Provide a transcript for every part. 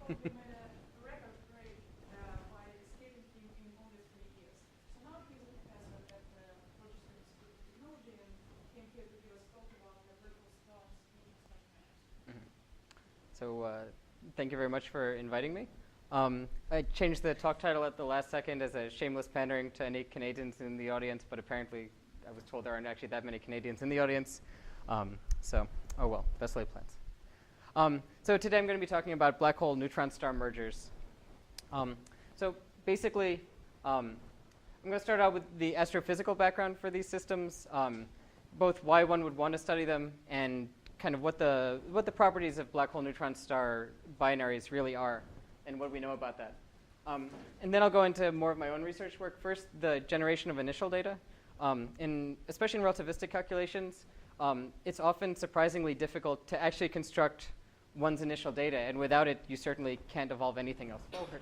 you made a record break by escaping him in only 3 years. So now he's a professor at the Rochester Institute of Technology and came here to give us talk about the vertical stars in such manners. So thank you very much for inviting me. I changed the talk title at the last second as a shameless pandering to any Canadians in the audience, but apparently I was told there aren't actually that many Canadians in the audience. So, oh well, best laid plans. So today I'm going to be talking about black hole neutron star mergers. So basically, I'm going to start out with the astrophysical background for these systems, both why one would want to study them and kind of what the properties of black hole neutron star binaries really are and what we know about that. And then I'll go into more of my own research work. First, the generation of initial data. Especially in relativistic calculations, it's often surprisingly difficult to actually construct one's initial data, and without it, you certainly can't evolve anything else forward.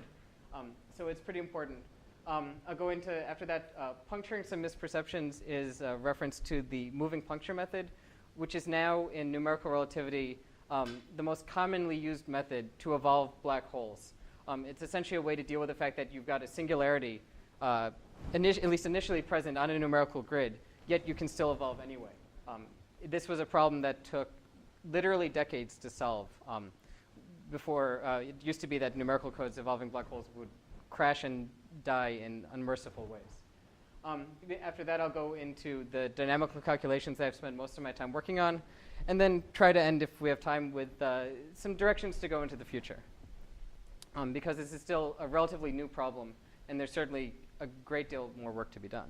So it's pretty important. I'll go into, after that, puncturing some misperceptions is a reference to the moving puncture method, which is now in numerical relativity the most commonly used method to evolve black holes. It's essentially a way to deal with the fact that you've got a singularity, at least initially present on a numerical grid, yet you can still evolve anyway. This was a problem that took literally decades to solve. Before, it used to be that numerical codes involving black holes would crash and die in unmerciful ways. After that, I'll go into the dynamical calculations that I've spent most of my time working on, and then try to end, if we have time, with some directions to go into the future. Because this is still a relatively new problem, and there's certainly a great deal more work to be done.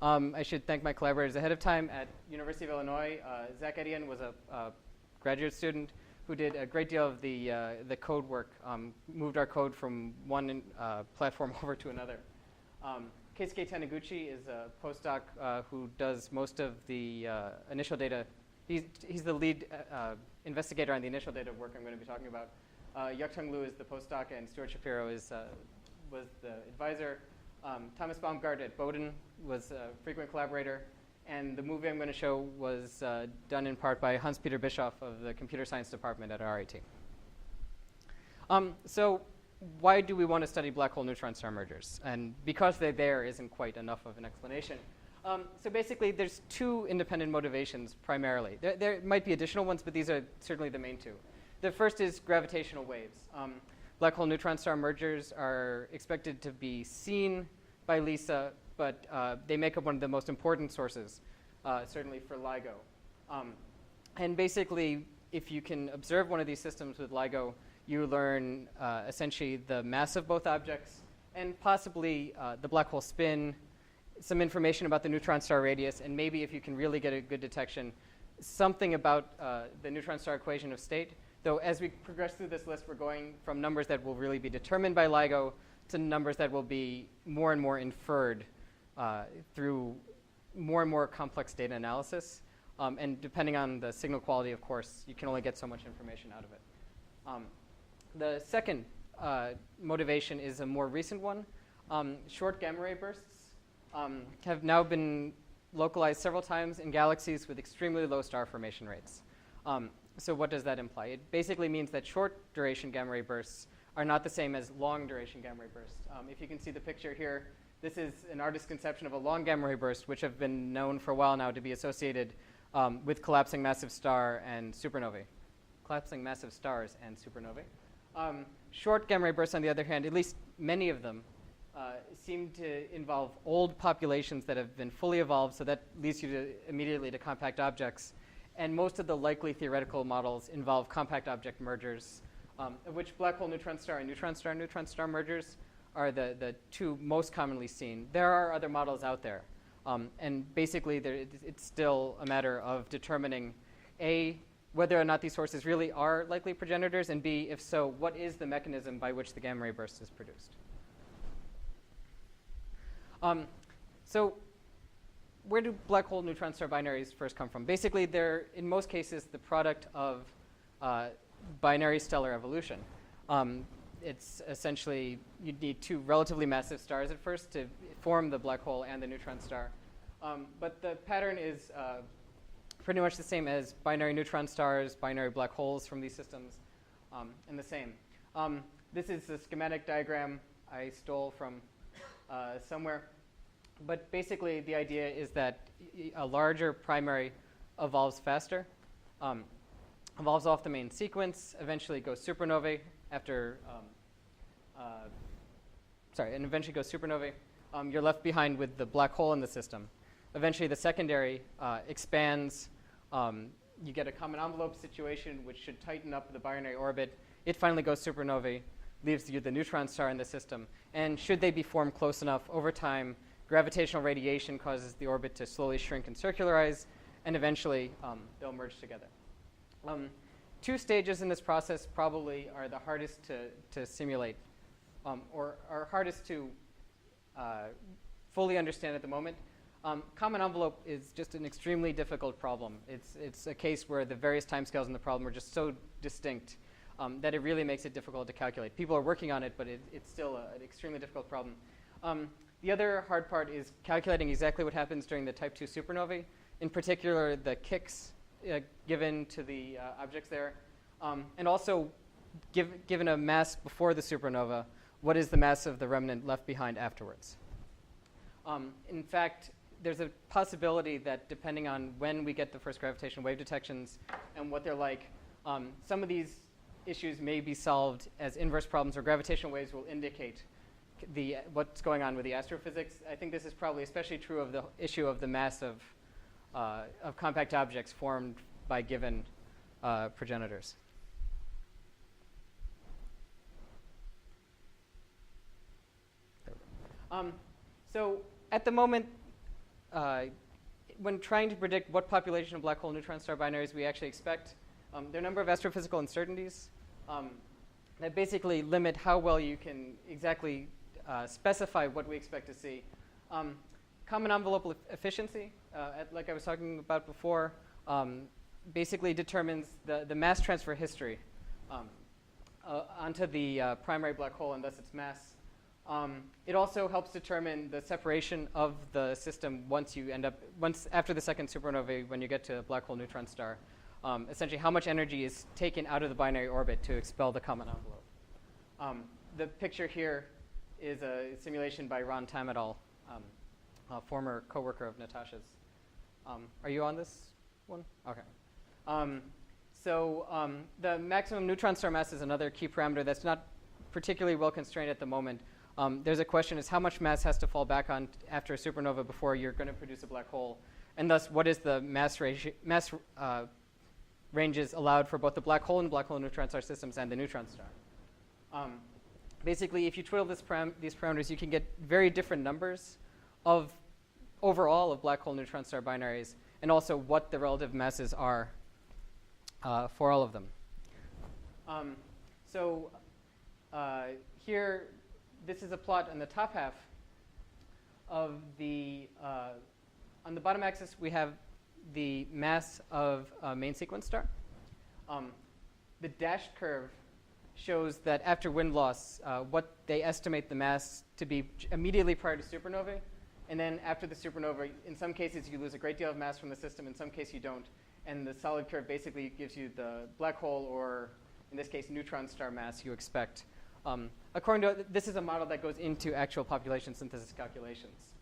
I should thank my collaborators ahead of time. At University of Illinois, Zach Etienne was a graduate student who did a great deal of the code work, moved our code from one platform over to another. Keisuke Taniguchi is a postdoc who does most of the initial data. He's the lead investigator on the initial data work I'm going to be talking about. Yuk-Tung Liu is the postdoc, and Stuart Shapiro was the advisor. Thomas Baumgart at Bowdoin was a frequent collaborator, and the movie I'm going to show was done in part by Hans-Peter Bischoff of the computer science department at RIT. So why do we want to study black hole neutron star mergers? And because they're there isn't quite enough of an explanation. So basically, there's two independent motivations primarily. There might be additional ones, but these are certainly the main two. The first is gravitational waves. Black hole neutron star mergers are expected to be seen by LISA, but they make up one of the most important sources, certainly for LIGO. And basically, if you can observe one of these systems with LIGO, you learn essentially the mass of both objects and possibly the black hole spin, some information about the neutron star radius, and maybe if you can really get a good detection, something about the neutron star equation of state. Though as we progress through this list, we're going from numbers that will really be determined by LIGO to numbers that will be more and more inferred through more and more complex data analysis. And depending on the signal quality, of course, you can only get so much information out of it. The second motivation is a more recent one. Short gamma ray bursts have now been localized several times in galaxies with extremely low star formation rates. So what does that imply? It basically means that short duration gamma ray bursts are not the same as long duration gamma ray bursts. If you can see the picture here, this is an artist's conception of a long gamma ray burst, which have been known for a while now to be associated with collapsing massive star and supernovae. Collapsing massive stars and supernovae. Short gamma ray bursts, on the other hand, at least many of them, seem to involve old populations that have been fully evolved, so that leads you immediately to compact objects. And most of the likely theoretical models involve compact object mergers, of which black hole neutron star and neutron star mergers are the two most commonly seen. There are other models out there. And basically, it's still a matter of determining, A, whether or not these sources really are likely progenitors, and B, if so, what is the mechanism by which the gamma ray burst is produced. So where do black hole neutron star binaries first come from? Basically, they're, in most cases, the product of binary stellar evolution. It's essentially, you'd need two relatively massive stars at first to form the black hole and the neutron star. But the pattern is pretty much the same as binary neutron stars, binary black holes from these systems, and the same. This is a schematic diagram I stole from somewhere. But basically, the idea is that a larger primary evolves faster, evolves off the main sequence, eventually goes supernovae after, and eventually goes supernovae. You're left behind with the black hole in the system. Eventually, the secondary expands. You get a common envelope situation, which should tighten up the binary orbit. It finally goes supernovae, leaves you the neutron star in the system. And should they be formed close enough, over time, gravitational radiation causes the orbit to slowly shrink and circularize, and eventually they'll merge together. 2 stages in this process probably are the hardest to simulate, or are hardest to fully understand at the moment. Common envelope is just an extremely difficult problem. It's a case where the various timescales in the problem are just so distinct that it really makes it difficult to calculate. People are working on it, but it's still an extremely difficult problem. The other hard part is calculating exactly what happens during the type 2 supernovae, in particular the kicks given to the objects there, and also given a mass before the supernova, what is the mass of the remnant left behind afterwards? In fact, there's a possibility that depending on when we get the first gravitational wave detections and what they're like, some of these issues may be solved as inverse problems, or gravitational waves will indicate what's going on with the astrophysics. I think this is probably especially true of the issue of the mass of compact objects formed by given progenitors. So at the moment, when trying to predict what population of black hole neutron star binaries we actually expect, there are a number of astrophysical uncertainties that basically limit how well you can exactly specify what we expect to see. Common envelope efficiency, like I was talking about before, basically determines the mass transfer history onto the primary black hole and thus its mass. It also helps determine the separation of the system once after the second supernova, when you get to a black hole neutron star. Essentially, how much energy is taken out of the binary orbit to expel the common envelope. The picture here is a simulation by Ron Tam et al., a former coworker of Natasha's. Are you on this one? Okay. The maximum neutron star mass is another key parameter that's not particularly well constrained at the moment. There's a question is how much mass has to fall back on after a supernova before you're going to produce a black hole, and thus what is the mass ranges allowed for both the black hole and black hole neutron star systems and the neutron star. Basically, if you twiddle these parameters, you can get very different numbers of overall of black hole neutron star binaries, and also what the relative masses are for all of them. Here, this is a plot on the top half of the, on the bottom axis, we have the mass of a main sequence star. The dashed curve shows that after wind loss, what they estimate the mass to be immediately prior to supernovae. And then after the supernova, in some cases you lose a great deal of mass from the system, in some cases you don't. And the solid curve basically gives you the black hole, or in this case, neutron star mass you expect. According to, this is a model that goes into actual population synthesis calculations.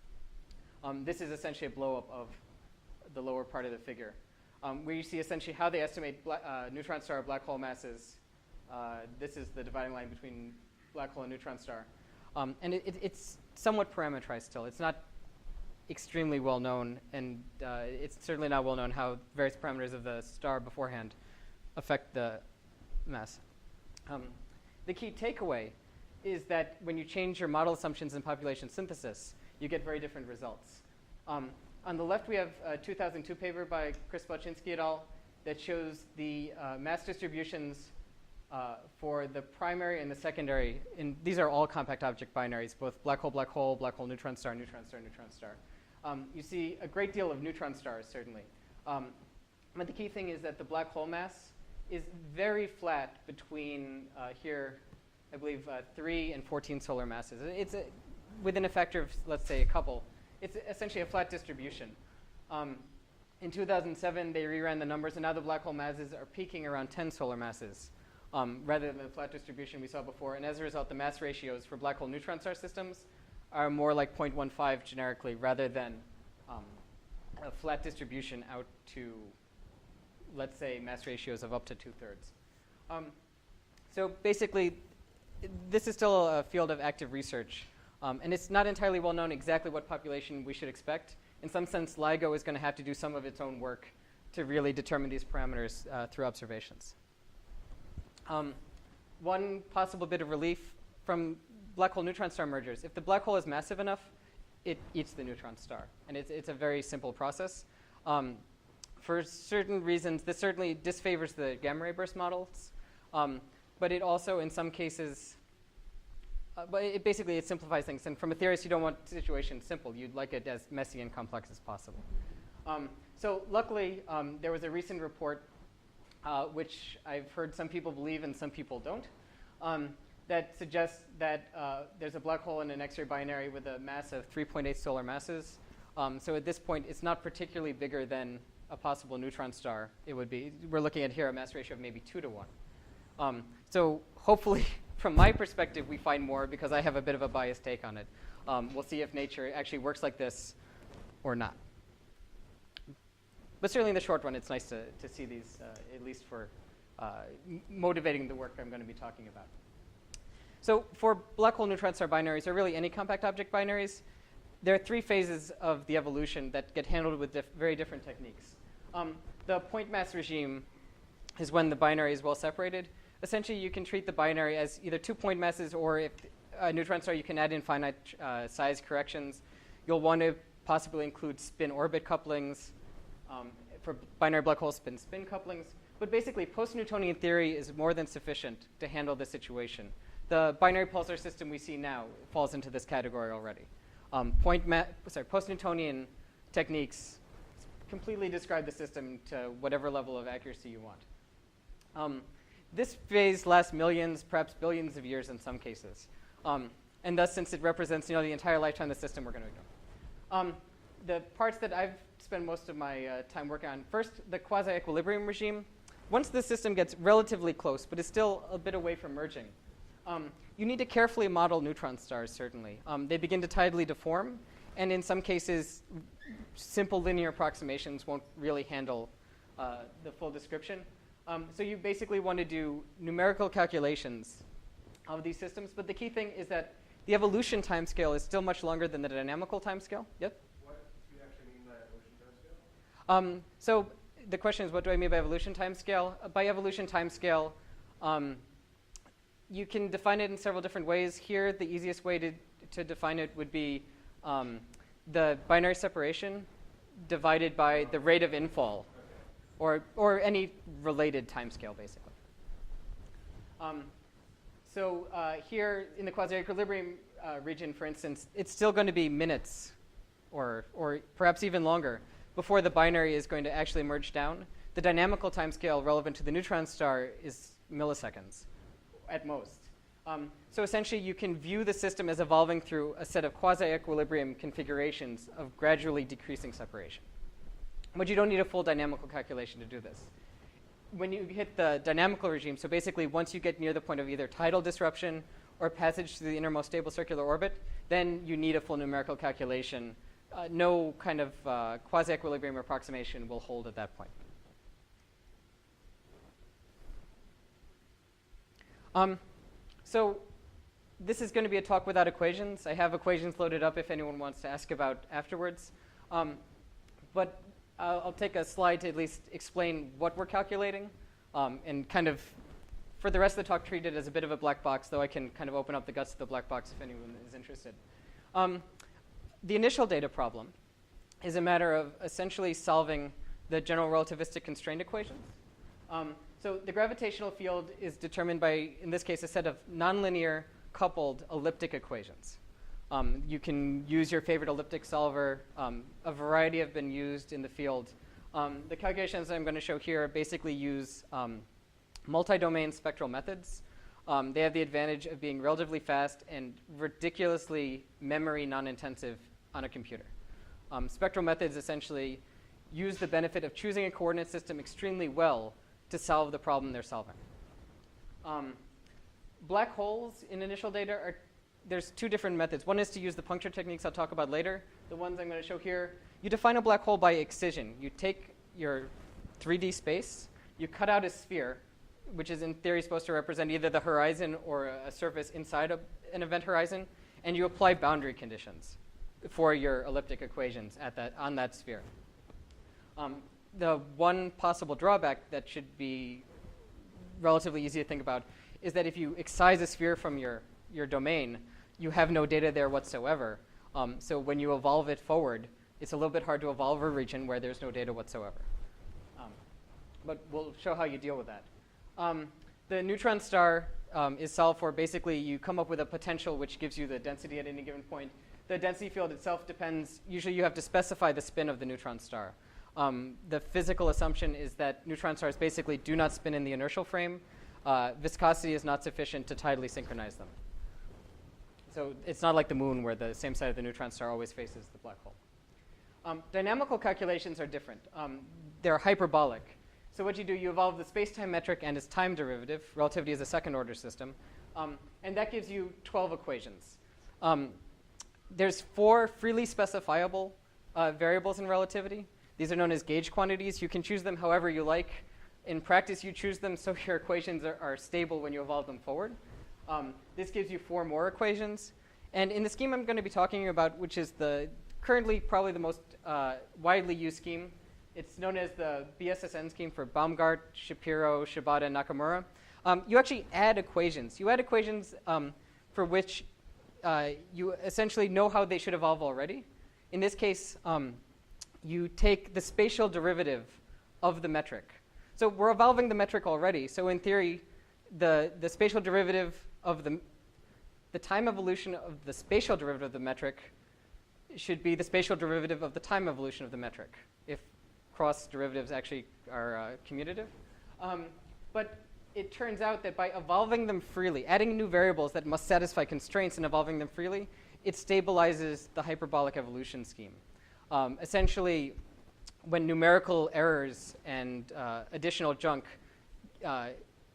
This is essentially a blow-up of the lower part of the figure, where you see essentially how they estimate neutron star black hole masses. This is the dividing line between black hole and neutron star. And it's somewhat parameterized still. It's not extremely well known, and it's certainly not well known how various parameters of the star beforehand affect the mass. The key takeaway is that when you change your model assumptions in population synthesis, you get very different results. On the left, we have a 2002 paper by Chris Balczynski et al. That shows the mass distributions for the primary and the secondary. And these are all compact object binaries, both black hole, neutron star, neutron star, neutron star. You see a great deal of neutron stars, certainly. But the key thing is that the black hole mass is very flat between here, I believe, 3 and 14 solar masses. It's within a factor of, let's say, a couple. It's essentially a flat distribution. In 2007, they reran the numbers, and now the black hole masses are peaking around 10 solar masses. rather than the flat distribution we saw before. And as a result, the mass ratios for black hole neutron star systems are more like 0.15 generically, rather than a flat distribution out to, let's say, mass ratios of up to 2/3. So basically, this is still a field of active research. And it's not entirely well known exactly what population we should expect. In some sense, LIGO is going to have to do some of its own work to really determine these parameters through observations. One possible bit of relief from black hole neutron star mergers: if the black hole is massive enough, it eats the neutron star. And it's a very simple process. For certain reasons, this certainly disfavors the gamma ray burst models. But it also, in some cases, but it simplifies things. And from a theorist, you don't want situations simple. You'd like it as messy and complex as possible. So luckily, there was a recent report, which I've heard some people believe and some people don't, that suggests that there's a black hole in an X-ray binary with a mass of 3.8 solar masses. So at this point, it's not particularly bigger than a possible neutron star. It would be, we're looking at here a mass ratio of maybe 2 to 1. So hopefully, from my perspective, we find more, because I have a bit of a biased take on it. We'll see if nature actually works like this or not. But certainly in the short run, it's nice to see these, at least for motivating the work I'm going to be talking about. So for black hole neutron star binaries, or really any compact object binaries, there are 3 phases of the evolution that get handled with very different techniques. The point mass regime is when the binary is well separated. Essentially, you can treat the binary as either 2 point masses, or if a neutron star, you can add in finite size corrections. You'll want to possibly include spin-orbit couplings for binary black hole spin-spin couplings. But basically, post-Newtonian theory is more than sufficient to handle this situation. The binary pulsar system we see now falls into this category already. Post-Newtonian techniques completely describe the system to whatever level of accuracy you want. This phase lasts millions, perhaps billions of years in some cases. And thus, since it represents the entire lifetime of the system, we're going to ignore. The parts that I've spent most of my time working on, first, the quasi-equilibrium regime. Once the system gets relatively close, but is still a bit away from merging, you need to carefully model neutron stars, certainly. They begin to tidally deform, and in some cases, simple linear approximations won't really handle the full description. So you basically want to do numerical calculations of these systems, but the key thing is that the evolution timescale is still much longer than the dynamical timescale. Yep? What do you actually mean by evolution timescale? So the question is, what do I mean by evolution timescale? By evolution timescale, you can define it in several different ways. Here, the easiest way to define it would be the binary separation divided by the rate of infall, or any related timescale, basically. So here in the quasi-equilibrium region, for instance, it's still going to be minutes, or perhaps even longer, before the binary is going to actually merge down. The dynamical timescale relevant to the neutron star is milliseconds, at most. So essentially, you can view the system as evolving through a set of quasi-equilibrium configurations of gradually decreasing separation. But you don't need a full dynamical calculation to do this. When you hit the dynamical regime, so basically once you get near the point of either tidal disruption or passage through the innermost stable circular orbit, then you need a full numerical calculation. No kind of quasi-equilibrium approximation will hold at that point. So this is going to be a talk without equations. I have equations loaded up if anyone wants to ask about afterwards. But I'll take a slide to at least explain what we're calculating, and kind of, for the rest of the talk, treat it as a bit of a black box, though I can kind of open up the guts of the black box if anyone is interested. The initial data problem is a matter of essentially solving the general relativistic constraint equations. So the gravitational field is determined by, in this case, a set of nonlinear coupled elliptic equations. You can use your favorite elliptic solver. A variety have been used in the field. The calculations I'm going to show here basically use multi-domain spectral methods. They have the advantage of being relatively fast and ridiculously memory non-intensive on a computer. Spectral methods essentially use the benefit of choosing a coordinate system extremely well to solve the problem they're solving. Black holes in initial data are, there's two different methods. One is to use the puncture techniques I'll talk about later. The ones I'm going to show here, you define a black hole by excision. You take your 3D space, you cut out a sphere, which is in theory supposed to represent either the horizon or a surface inside an event horizon, and you apply boundary conditions for your elliptic equations on that sphere. The one possible drawback that should be relatively easy to think about is that if you excise a sphere from your domain, you have no data there whatsoever. So when you evolve it forward, it's a little bit hard to evolve a region where there's no data whatsoever. But we'll show how you deal with that. The neutron star is solved for basically you come up with a potential which gives you the density at any given point. The density field itself depends, usually you have to specify the spin of the neutron star. The physical assumption is that neutron stars basically do not spin in the inertial frame. Viscosity is not sufficient to tidally synchronize them. So it's not like the moon where the same side of the neutron star always faces the black hole. Dynamical calculations are different. They're hyperbolic. So what you do, you evolve the space-time metric and its time derivative. Relativity is a second-order system. And that gives you 12 equations. There's 4 freely specifiable variables in relativity. These are known as gauge quantities. You can choose them however you like. In practice, you choose them so your equations are stable when you evolve them forward. This gives you 4 more equations. And in the scheme I'm going to be talking about, which is currently probably the most widely used scheme, it's known as the BSSN scheme for Baumgart, Shapiro, Shibata, and Nakamura. You actually add equations. You add equations for which you essentially know how they should evolve already. In this case, you take the spatial derivative of the metric. So we're evolving the metric already. So in theory, the spatial derivative of the time evolution of the spatial derivative of the metric should be the spatial derivative of the time evolution of the metric, if cross derivatives actually are commutative. But it turns out that by evolving them freely, adding new variables that must satisfy constraints and evolving them freely, it stabilizes the hyperbolic evolution scheme. Essentially, when numerical errors and additional junk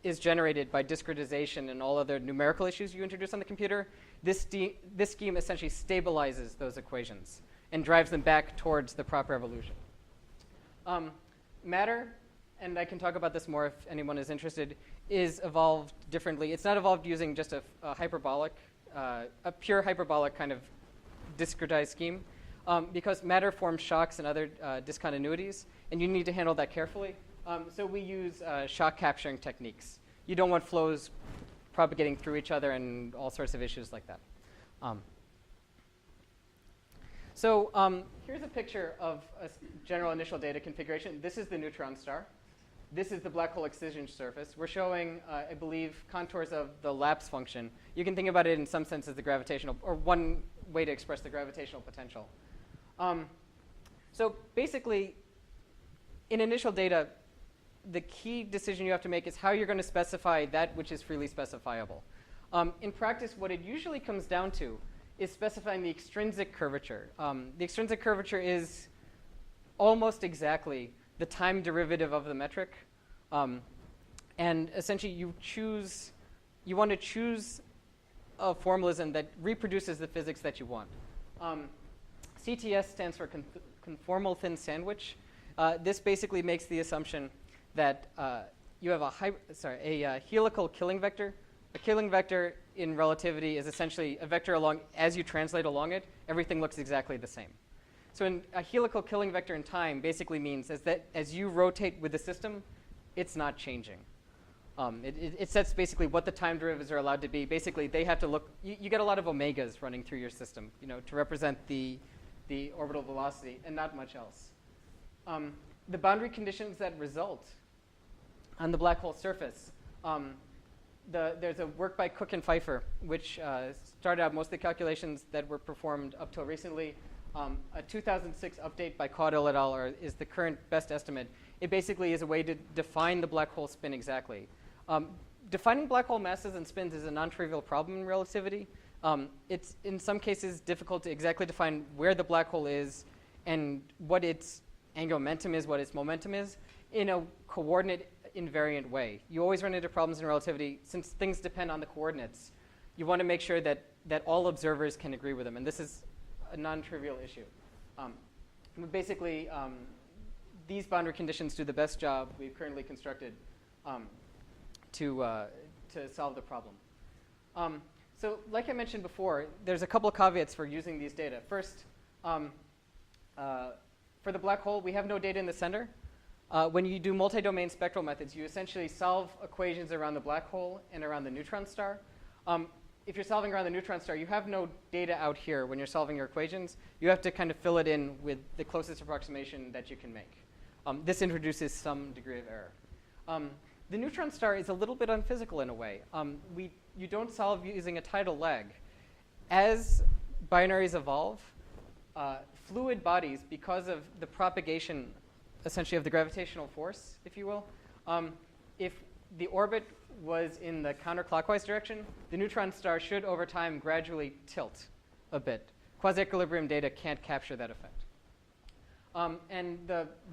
is generated by discretization and all other numerical issues you introduce on the computer, this scheme essentially stabilizes those equations and drives them back towards the proper evolution. Matter, and I can talk about this more if anyone is interested, is evolved differently. It's not evolved using just a hyperbolic, a pure hyperbolic kind of discretized scheme, because matter forms shocks and other discontinuities, and you need to handle that carefully. So we use shock capturing techniques. You don't want flows propagating through each other and all sorts of issues like that. Here's a picture of a general initial data configuration. This is the neutron star. This is the black hole excision surface. We're showing, I believe, contours of the lapse function. You can think about it in some sense as the gravitational, or one way to express the gravitational potential. So basically, in initial data, the key decision you have to make is how you're going to specify that which is freely specifiable. In practice, what it usually comes down to is specifying the extrinsic curvature. The extrinsic curvature is almost exactly the time derivative of the metric. And essentially, you want to choose a formalism that reproduces the physics that you want. CTS stands for conformal thin sandwich. This basically makes the assumption that you have a helical killing vector. A killing vector in relativity is essentially a vector along, as you translate along it, everything looks exactly the same. So a helical killing vector in time basically means as you rotate with the system, it's not changing. It sets basically what the time derivatives are allowed to be. Basically, they have to look, you get a lot of omegas running through your system, to represent the orbital velocity and not much else. The boundary conditions that result on the black hole surface, there's a work by Cook and Pfeiffer, which started out most of the calculations that were performed up till recently. A 2006 update by Caudle et al. Is the current best estimate. It basically is a way to define the black hole spin exactly. Defining black hole masses and spins is a non-trivial problem in relativity. It's in some cases difficult to exactly define where the black hole is and what its angular momentum is, what its momentum is, in a coordinate invariant way. You always run into problems in relativity. Since things depend on the coordinates, you want to make sure that all observers can agree with them. And this is a non-trivial issue. Basically, these boundary conditions do the best job we've currently constructed to solve the problem. So like I mentioned before, there's a couple of caveats for using these data. First, for the black hole, we have no data in the center. When you do multi-domain spectral methods, you essentially solve equations around the black hole and around the neutron star. If you're solving around the neutron star, you have no data out here when you're solving your equations. You have to kind of fill it in with the closest approximation that you can make. This introduces some degree of error. The neutron star is a little bit unphysical in a way. You don't solve using a tidal lag. As binaries evolve, fluid bodies, because of the propagation essentially of the gravitational force, if you will, if the orbit was in the counterclockwise direction, the neutron star should over time gradually tilt a bit. Quasi-equilibrium data can't capture that effect. And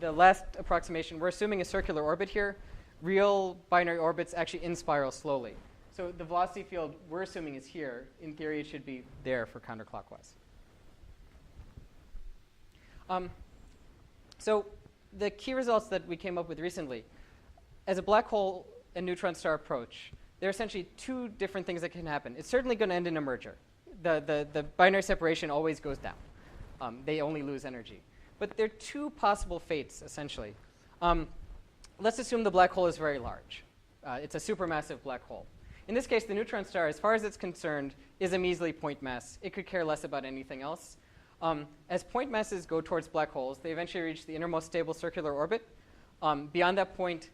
the last approximation, we're assuming a circular orbit here. Real binary orbits actually in-spiral slowly. So the velocity field we're assuming is here. In theory, it should be there for counterclockwise. So the key results that we came up with recently, as a black hole and neutron star approach, there are essentially two different things that can happen. It's certainly going to end in a merger. The binary separation always goes down. They only lose energy. But there are two possible fates, essentially. Let's assume the black hole is very large. It's a supermassive black hole. In this case, the neutron star, as far as it's concerned, is a measly point mass. It could care less about anything else. As point masses go towards black holes, they eventually reach the innermost stable circular orbit. Beyond that point,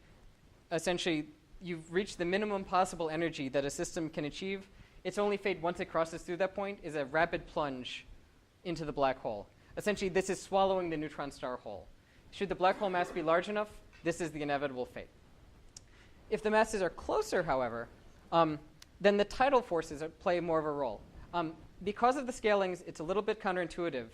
essentially, you've reached the minimum possible energy that a system can achieve. Its only fate once it crosses through that point is a rapid plunge into the black hole. Essentially, this is swallowing the neutron star whole. Should the black hole mass be large enough, this is the inevitable fate. If the masses are closer, however, then the tidal forces play more of a role. Because of the scalings, it's a little bit counterintuitive.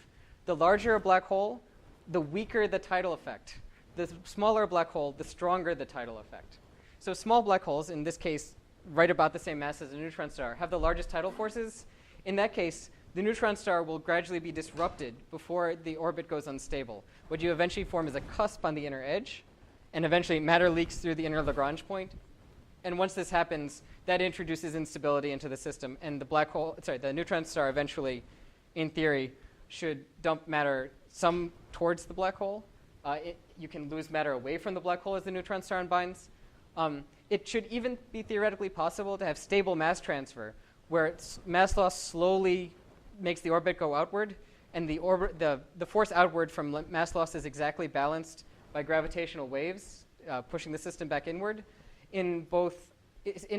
The larger a black hole, the weaker the tidal effect. The smaller a black hole, the stronger the tidal effect. So small black holes, in this case, right about the same mass as a neutron star, have the largest tidal forces. In that case, the neutron star will gradually be disrupted before the orbit goes unstable. What you eventually form is a cusp on the inner edge, and eventually matter leaks through the inner Lagrange point. And once this happens, that introduces instability into the system, and the neutron star eventually, in theory, should dump matter some towards the black hole. You can lose matter away from the black hole as the neutron star unbinds. It should even be theoretically possible to have stable mass transfer, where mass loss slowly makes the orbit go outward, and the force outward from mass loss is exactly balanced by gravitational waves, pushing the system back inward. In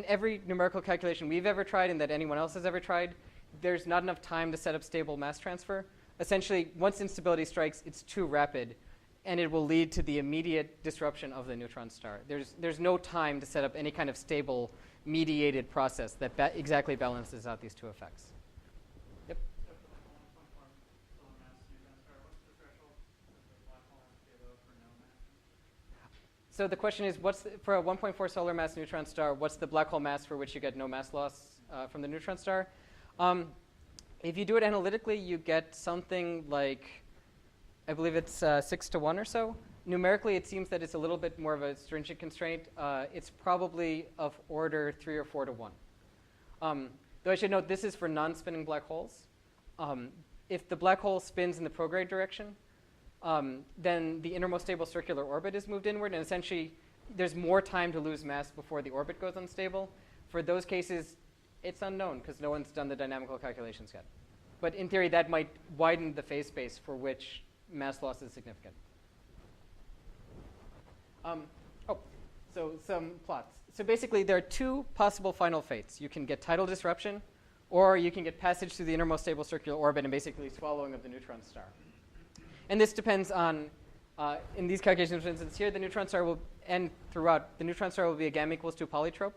every numerical calculation we've ever tried and that anyone else has ever tried, there's not enough time to set up stable mass transfer. Essentially, once instability strikes, it's too rapid, and it will lead to the immediate disruption of the neutron star. There's no time to set up any kind of stable, mediated process that exactly balances out these two effects. Yep. So the question is, for a 1.4 solar mass neutron star, what's the black hole mass for which you get no mass loss from the neutron star? If you do it analytically, you get something like, I believe it's 6 to 1 or so. Numerically, it seems that it's a little bit more of a stringent constraint. It's probably of order 3 or 4 to 1. Though I should note, this is for non-spinning black holes. If the black hole spins in the prograde direction, then the innermost stable circular orbit is moved inward, and essentially there's more time to lose mass before the orbit goes unstable. For those cases, it's unknown because no one's done the dynamical calculations yet. But in theory, that might widen the phase space for which mass loss is significant. So some plots. So basically, there are two possible final fates. You can get tidal disruption, or you can get passage through the innermost stable circular orbit and basically swallowing of the neutron star. And this depends on, in these calculations, for instance, here the neutron star will end throughout. The neutron star will be a gamma equals 2 polytrope.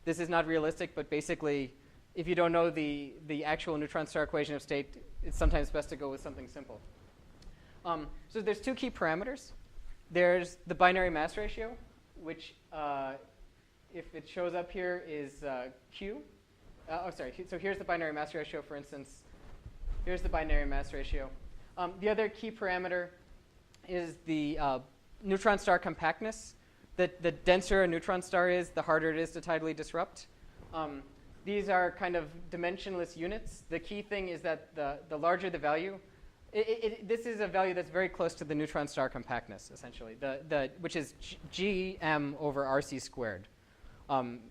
This is not realistic, but basically, if you don't know the actual neutron star equation of state, it's sometimes best to go with something simple. So there's two key parameters. There's the binary mass ratio, which, if it shows up here, is Q. So here's the binary mass ratio, for instance. Here's the binary mass ratio. The other key parameter is the neutron star compactness. The denser a neutron star is, the harder it is to tidally disrupt. These are kind of dimensionless units. The key thing is that the larger the value, this is a value that's very close to the neutron star compactness, essentially, which is gm over rc squared.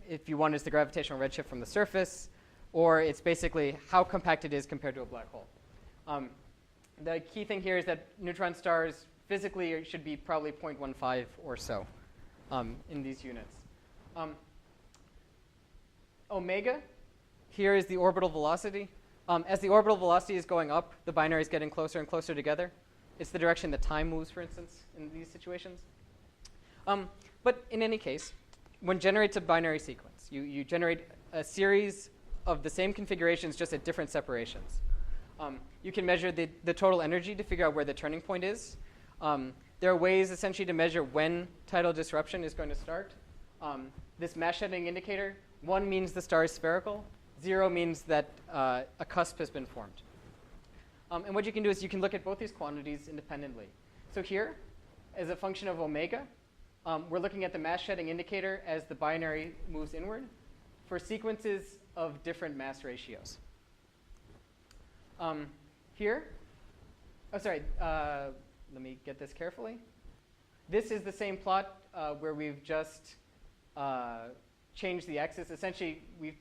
If you want, it's the gravitational redshift from the surface, or it's basically how compact it is compared to a black hole. The key thing here is that neutron stars physically should be probably 0.15 or so in these units. Omega, here is the orbital velocity. As the orbital velocity is going up, the binary is getting closer and closer together. It's the direction that time moves, for instance, in these situations. But in any case, one generates a binary sequence. You generate a series of the same configurations, just at different separations. You can measure the total energy to figure out where the turning point is. There are ways, essentially, to measure when tidal disruption is going to start. This mass shedding indicator, 1 means the star is spherical. 0 means that a cusp has been formed. And what you can do is you can look at both these quantities independently. So here, as a function of omega, we're looking at the mass shedding indicator as the binary moves inward for sequences of different mass ratios. Here, let me get this carefully. This is the same plot where we've just changed the axis. Essentially, we've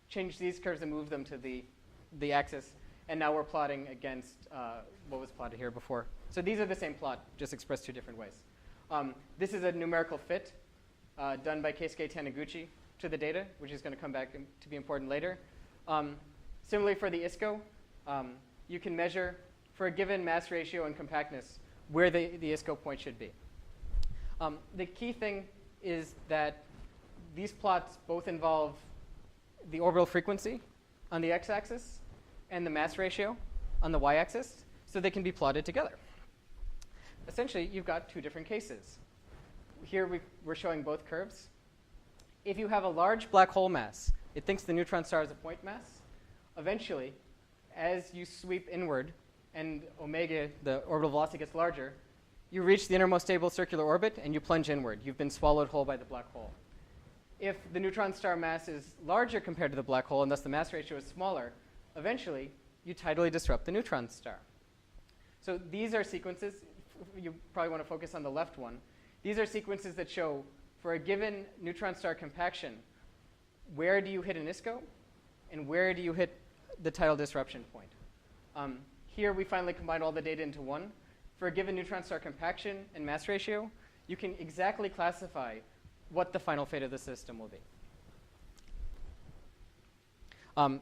changed these curves and moved them to the axis. And now we're plotting against what was plotted here before. So these are the same plot, just expressed 2 different ways. This is a numerical fit done by Keisuke Taniguchi to the data, which is going to come back to be important later. Similarly for the ISCO, you can measure for a given mass ratio and compactness where the ISCO point should be. The key thing is that these plots both involve the orbital frequency on the x-axis and the mass ratio on the y-axis, so they can be plotted together. Essentially, you've got 2 different cases. Here we're showing both curves. If you have a large black hole mass, it thinks the neutron star is a point mass. Eventually, as you sweep inward and omega, the orbital velocity, gets larger, you reach the innermost stable circular orbit and you plunge inward. You've been swallowed whole by the black hole. If the neutron star mass is larger compared to the black hole and thus the mass ratio is smaller, eventually you tidally disrupt the neutron star. So these are sequences. You probably want to focus on the left one. These are sequences that show for a given neutron star compaction, where do you hit an ISCO and where do you hit the tidal disruption point. Here we finally combine all the data into one. For a given neutron star compaction and mass ratio, you can exactly classify what the final fate of the system will be.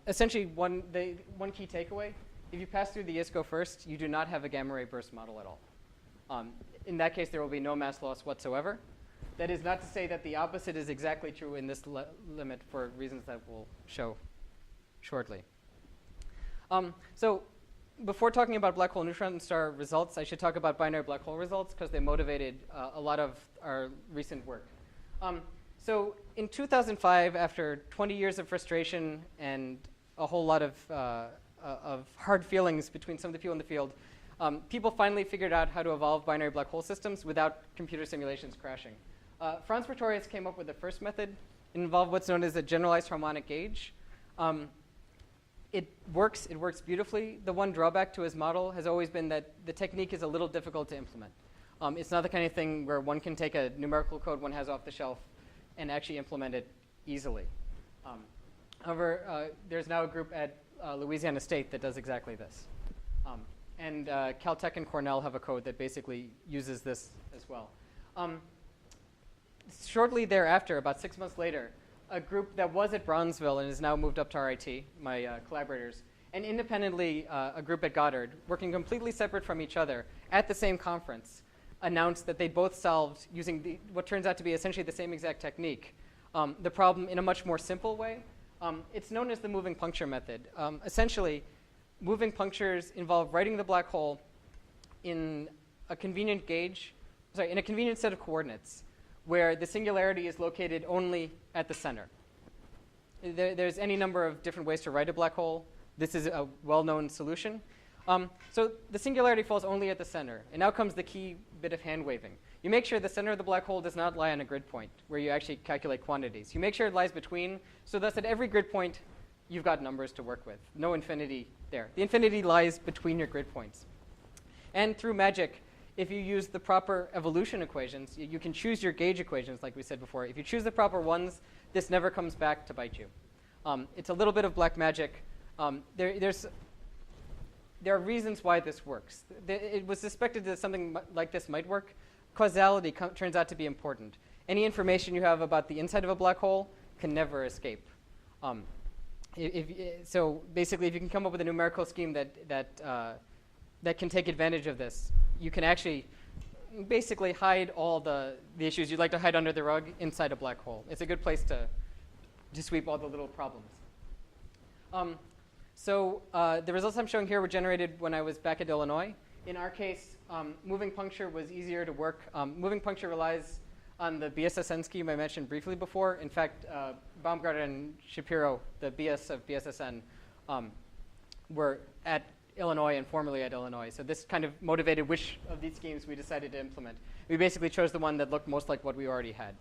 Essentially, one key takeaway, if you pass through the ISCO first, you do not have a gamma ray burst model at all. In that case, there will be no mass loss whatsoever. That is not to say that the opposite is exactly true in this limit for reasons that we'll show shortly. So before talking about black hole neutron star results, I should talk about binary black hole results because they motivated a lot of our recent work. So in 2005, after 20 years of frustration and a whole lot of hard feelings between some of the people in the field, people finally figured out how to evolve binary black hole systems without computer simulations crashing. Franz Pretorius came up with the first method. It involved what's known as a generalized harmonic gauge. It works beautifully. The one drawback to his model has always been that the technique is a little difficult to implement. It's not the kind of thing where one can take a numerical code one has off the shelf and actually implement it easily. However, there's now a group at Louisiana State that does exactly this. And Caltech and Cornell have a code that basically uses this as well. Shortly thereafter, about 6 months later, a group that was at Bronzeville and has now moved up to RIT, my collaborators, and independently a group at Goddard, working completely separate from each other at the same conference, announced that they both solved, using what turns out to be essentially the same exact technique, the problem in a much more simple way. It's known as the moving puncture method. Essentially, moving punctures involve writing the black hole in a convenient set of coordinates, where the singularity is located only at the center. There's any number of different ways to write a black hole. This is a well-known solution. So the singularity falls only at the center. And now comes the key bit of hand-waving. You make sure the center of the black hole does not lie on a grid point where you actually calculate quantities. You make sure it lies between, so thus at every grid point, you've got numbers to work with. No infinity there. The infinity lies between your grid points. And through magic, if you use the proper evolution equations, you can choose your gauge equations, like we said before. If you choose the proper ones, this never comes back to bite you. It's a little bit of black magic. There are reasons why this works. It was suspected that something like this might work. Causality turns out to be important. Any information you have about the inside of a black hole can never escape. So basically, if you can come up with a numerical scheme that can take advantage of this, you can actually basically hide all the issues you'd like to hide under the rug inside a black hole. It's a good place to sweep all the little problems. So the results I'm showing here were generated when I was back at Illinois. In our case, moving puncture was easier to work. Moving puncture relies on the BSSN scheme I mentioned briefly before. In fact, Baumgartner and Shapiro, the BS of BSSN, were at Illinois and formerly at Illinois. So this kind of motivated which of these schemes we decided to implement. We basically chose the one that looked most like what we already had.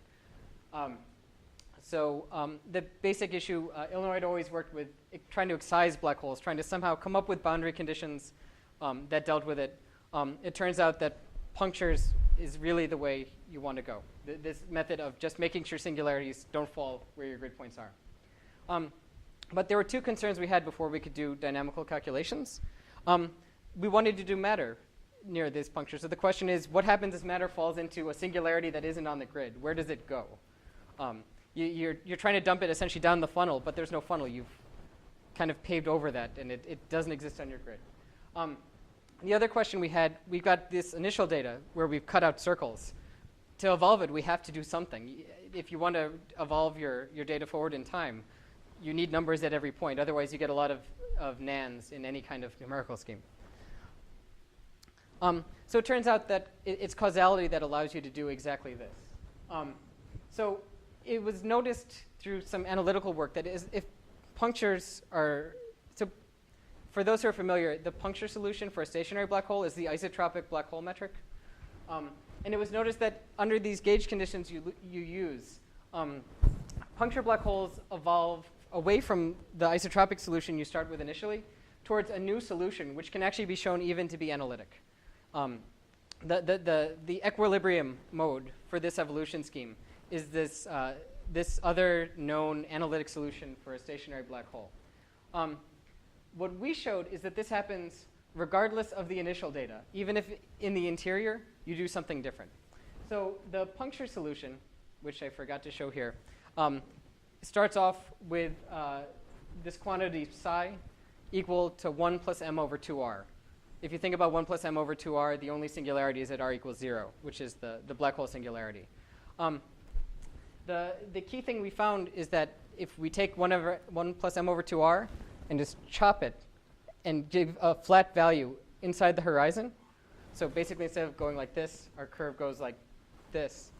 So the basic issue, Illinois had always worked with trying to excise black holes, trying to somehow come up with boundary conditions that dealt with it. It turns out that punctures is really the way you want to go. This method of just making sure singularities don't fall where your grid points are. But there were two concerns we had before we could do dynamical calculations. We wanted to do matter near this puncture. So the question is, what happens as matter falls into a singularity that isn't on the grid? Where does it go? You're trying to dump it essentially down the funnel, but there's no funnel. You've kind of paved over that, and it doesn't exist on your grid. The other question we had, we've got this initial data where we've cut out circles. To evolve it, we have to do something. If you want to evolve your data forward in time, you need numbers at every point. Otherwise, you get a lot of nans in any kind of numerical scheme. So it turns out that it's causality that allows you to do exactly this. So it was noticed through some analytical work that if punctures are, so for those who are familiar, the puncture solution for a stationary black hole is the isotropic black hole metric. And it was noticed that under these gauge conditions you use, puncture black holes evolve away from the isotropic solution you start with initially towards a new solution, which can actually be shown even to be analytic. The equilibrium mode for this evolution scheme is this other known analytic solution for a stationary black hole. What we showed is that this happens regardless of the initial data, even if in the interior you do something different. So the puncture solution, which I forgot to show here, starts off with this quantity psi equal to 1 plus m over 2r. If you think about 1 plus m over 2r, the only singularity is at r equals 0, which is the black hole singularity. The key thing we found is that if we take 1 plus m over 2r and just chop it and give a flat value inside the horizon, so basically instead of going like this, our curve goes like this.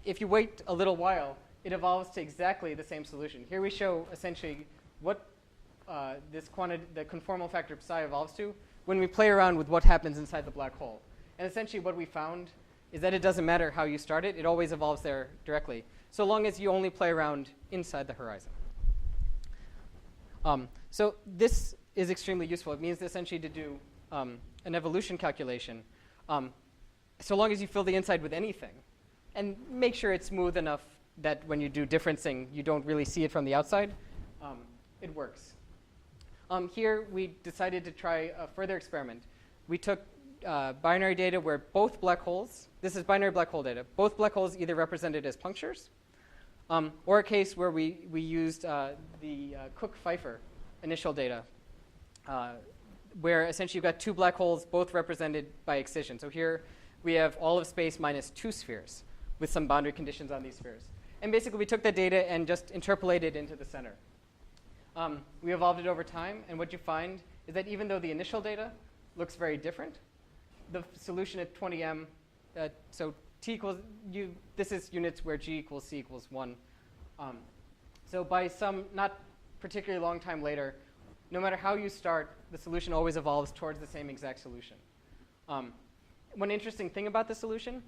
If you wait a little while, it evolves to exactly the same solution. Here we show essentially what the conformal factor psi evolves to when we play around with what happens inside the black hole. And essentially what we found is that it doesn't matter how you start it. It always evolves there directly, so long as you only play around inside the horizon. So this is extremely useful. It means essentially to do an evolution calculation, so long as you fill the inside with anything, and make sure it's smooth enough that when you do differencing, you don't really see it from the outside. It works. Here, we decided to try a further experiment. We took binary data where both black holes, this is binary black hole data, both black holes either represented as punctures, or a case where we used the Cook-Pfeiffer initial data, where essentially you've got two black holes both represented by excision. So here we have all of space minus 2 spheres with some boundary conditions on these spheres. And basically we took that data and just interpolated into the center. We evolved it over time, and what you find is that even though the initial data looks very different, the solution at 20m, so this is units where g equals c equals 1. So by some not particularly long time later, no matter how you start, the solution always evolves towards the same exact solution. One interesting thing about the solution,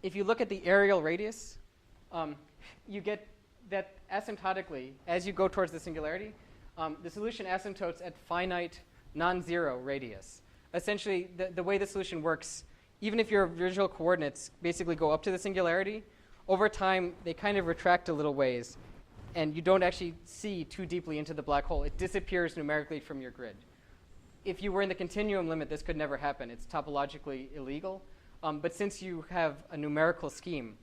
if you look at the areal radius, you get that asymptotically, as you go towards the singularity, the solution asymptotes at finite non-zero radius. Essentially, the way the solution works, even if your visual coordinates basically go up to the singularity, over time, they kind of retract a little ways, and you don't actually see too deeply into the black hole. It disappears numerically from your grid. If you were in the continuum limit, this could never happen. It's topologically illegal. But since you have a numerical scheme,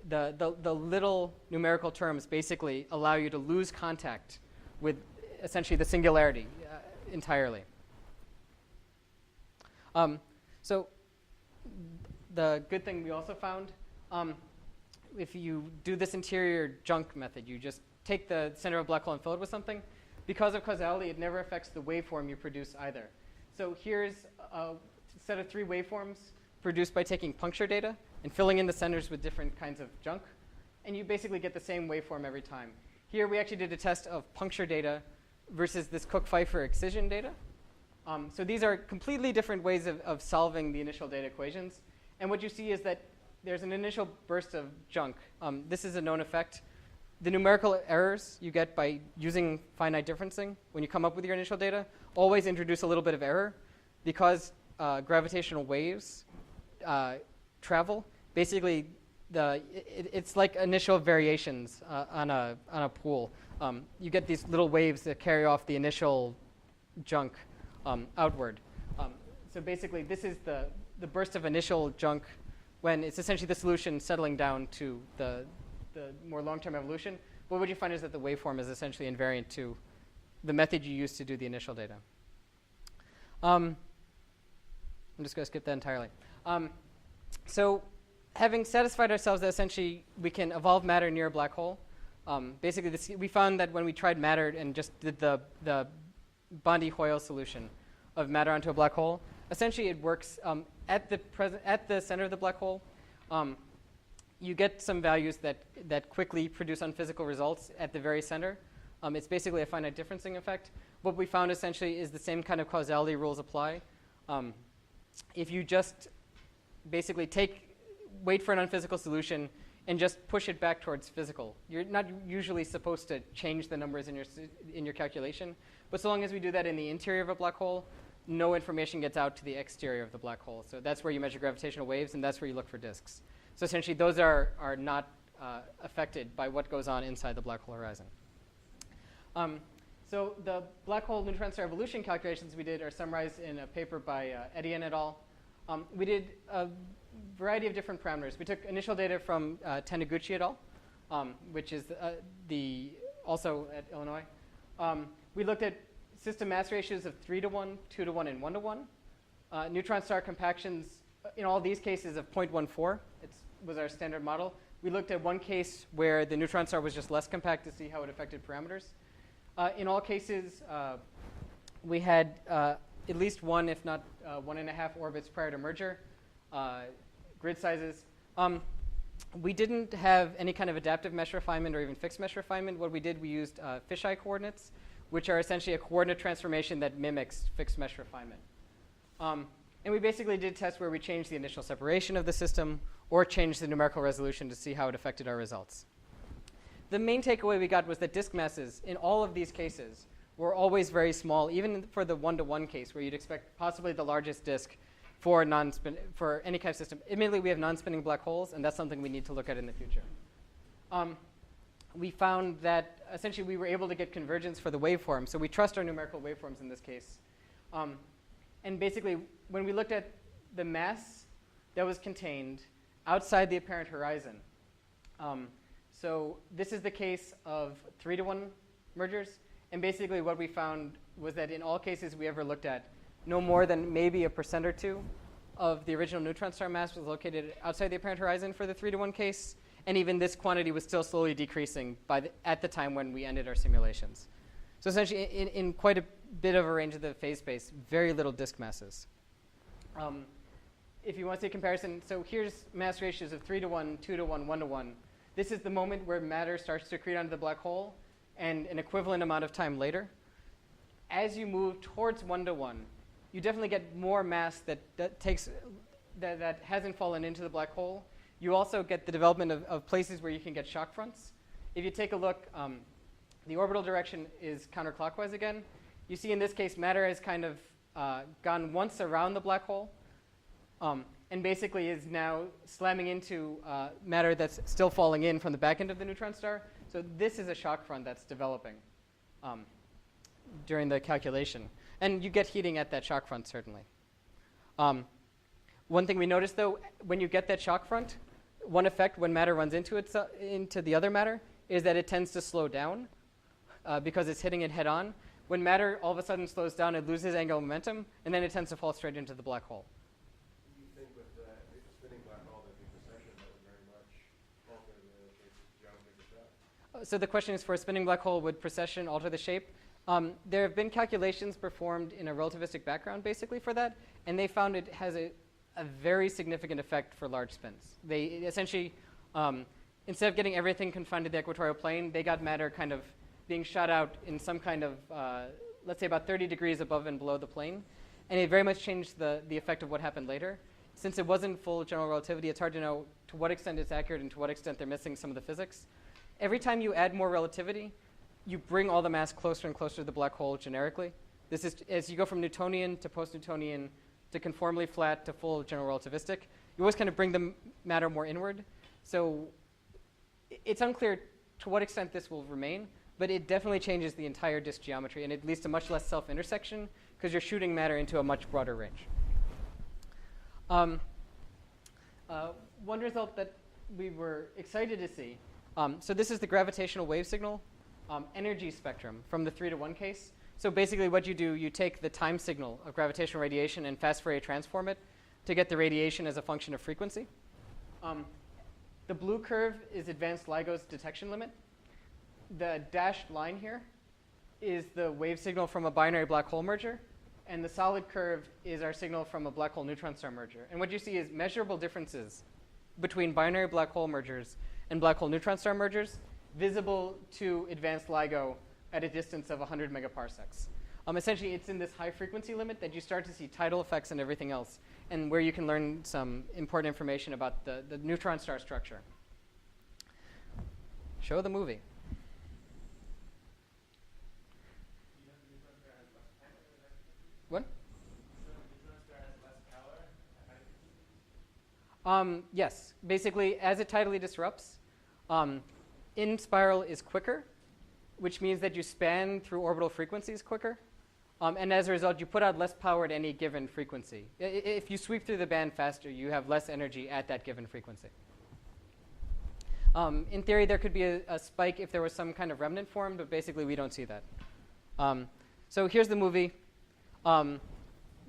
the little numerical terms basically allow you to lose contact with essentially the singularity entirely. So the good thing we also found, if you do this interior junk method, you just take the center of a black hole and fill it with something. Because of causality, it never affects the waveform you produce either. So here's a set of 3 waveforms produced by taking puncture data and filling in the centers with different kinds of junk. And you basically get the same waveform every time. Here we actually did a test of puncture data versus this Cook-Pfeiffer excision data. So these are completely different ways of solving the initial data equations. And what you see is that there's an initial burst of junk. This is a known effect. The numerical errors you get by using finite differencing when you come up with your initial data always introduce a little bit of error because gravitational waves travel. Basically, it's like initial variations on a pool. You get these little waves that carry off the initial junk outward. So basically, this is the burst of initial junk when it's essentially the solution settling down to the more long-term evolution. But what you find is that the waveform is essentially invariant to the method you use to do the initial data. I'm just going to skip that entirely. So having satisfied ourselves that essentially we can evolve matter near a black hole, basically we found that when we tried matter and just did the Bondi-Hoyle solution of matter onto a black hole, essentially it works at the center of the black hole. You get some values that quickly produce unphysical results at the very center. It's basically a finite differencing effect. What we found essentially is the same kind of causality rules apply. If you just basically wait for an unphysical solution and just push it back towards physical, you're not usually supposed to change the numbers in your calculation. But so long as we do that in the interior of a black hole, no information gets out to the exterior of the black hole. So that's where you measure gravitational waves, and that's where you look for disks. So essentially, those are not affected by what goes on inside the black hole horizon. So the black hole neutron star evolution calculations we did are summarized in a paper by Etienne et al. We did a variety of different parameters. We took initial data from Taniguchi et al., which is also at Illinois. We looked at system mass ratios of 3:1, 2:1, and 1:1. Neutron star compactions in all these cases of 0.14 was our standard model. We looked at one case where the neutron star was just less compact to see how it affected parameters. In all cases, we had at least 1, if not 1.5 orbits prior to merger, grid sizes. We didn't have any kind of adaptive mesh refinement or even fixed mesh refinement. What we did, we used fisheye coordinates, which are essentially a coordinate transformation that mimics fixed mesh refinement. And we basically did tests where we changed the initial separation of the system or changed the numerical resolution to see how it affected our results. The main takeaway we got was that disk masses in all of these cases were always very small, even for the 1-to-1 case where you'd expect possibly the largest disk for any kind of system. Admittedly, we have non-spinning black holes, and that's something we need to look at in the future. We found that essentially we were able to get convergence for the waveform, so we trust our numerical waveforms in this case. And basically, when we looked at the mass that was contained outside the apparent horizon, so this is the case of 3:1 mergers. And basically what we found was that in all cases we ever looked at, no more than maybe 1% or 2% of the original neutron star mass was located outside the apparent horizon for the 3:1 case. And even this quantity was still slowly decreasing at the time when we ended our simulations. So essentially, in quite a bit of a range of the phase space, very little disk masses. if you want to see a comparison, so here's mass ratios of 3 to 1, 2 to 1, 1 to 1. This is the moment where matter starts to accrete onto the black hole, and an equivalent amount of time later. As you move towards 1 to 1, you definitely get more mass that hasn't fallen into the black hole. You also get the development of places where you can get shock fronts. If you take a look, the orbital direction is counterclockwise again. You see in this case, matter has kind of gone once around the black hole, and basically is now slamming into matter that's still falling in from the back end of the neutron star. So this is a shock front that's developing during the calculation. And you get heating at that shock front, certainly. One thing we noticed, though, when you get that shock front, one effect when matter runs into the other matter is that it tends to slow down because it's hitting it head on. When matter all of a sudden slows down, it loses angular momentum, and then it tends to fall straight into the black hole. Do you think with the spinning black hole that the precession that would very much alter the shape of geometry of the shot? So the question is, for a spinning black hole, would precession alter the shape? There have been calculations performed in a relativistic background, basically, for that, and they found it has a very significant effect for large spins. They essentially, instead of getting everything confined to the equatorial plane, they got matter kind of being shot out in some kind of, let's say about 30 degrees above and below the plane. And it very much changed the effect of what happened later. Since it wasn't full general relativity, it's hard to know to what extent it's accurate and to what extent they're missing some of the physics. Every time you add more relativity, you bring all the mass closer and closer to the black hole generically. This is, as you go from Newtonian to post-Newtonian to conformally flat to full general relativistic, you always kind of bring the matter more inward. So it's unclear to what extent this will remain, but it definitely changes the entire disk geometry, and it leads to much less self-intersection because you're shooting matter into a much broader range. One result that we were excited to see, so this is the gravitational wave signal energy spectrum from the 3 to 1 case. So basically what you do, you take the time signal of gravitational radiation and fast Fourier transform it to get the radiation as a function of frequency. The blue curve is advanced LIGO's detection limit. The dashed line here is the wave signal from a binary black hole merger, and the solid curve is our signal from a black hole neutron star merger. And what you see is measurable differences between binary black hole mergers and black hole neutron star mergers visible to advanced LIGO at a distance of 100 megaparsecs. Essentially, it's in this high frequency limit that you start to see tidal effects and everything else, and where you can learn some important information about the neutron star structure. Show the movie. What? Yes. Basically, as it tidally disrupts, in spiral is quicker, which means that you span through orbital frequencies quicker. And as a result, you put out less power at any given frequency. If you sweep through the band faster, you have less energy at that given frequency. In theory, there could be a spike if there was some kind of remnant formed, but basically we don't see that. So here's the movie.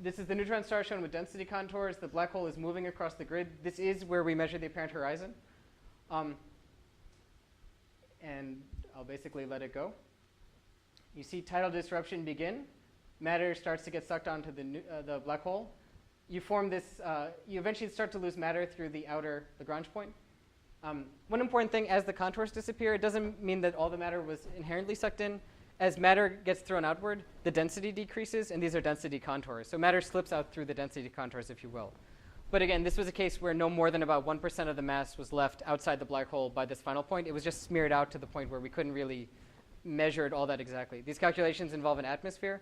This is the neutron star shown with density contours. The black hole is moving across the grid. This is where we measure the apparent horizon. And I'll basically let it go. You see tidal disruption begin. Matter starts to get sucked onto the black hole. You form this, you eventually start to lose matter through the outer Lagrange point. One important thing, as the contours disappear, it doesn't mean that all the matter was inherently sucked in. As matter gets thrown outward, the density decreases, and these are density contours. So matter slips out through the density contours, if you will. But again, this was a case where no more than about 1% of the mass was left outside the black hole by this final point. It was just smeared out to the point where we couldn't really measure it all that exactly. These calculations involve an atmosphere.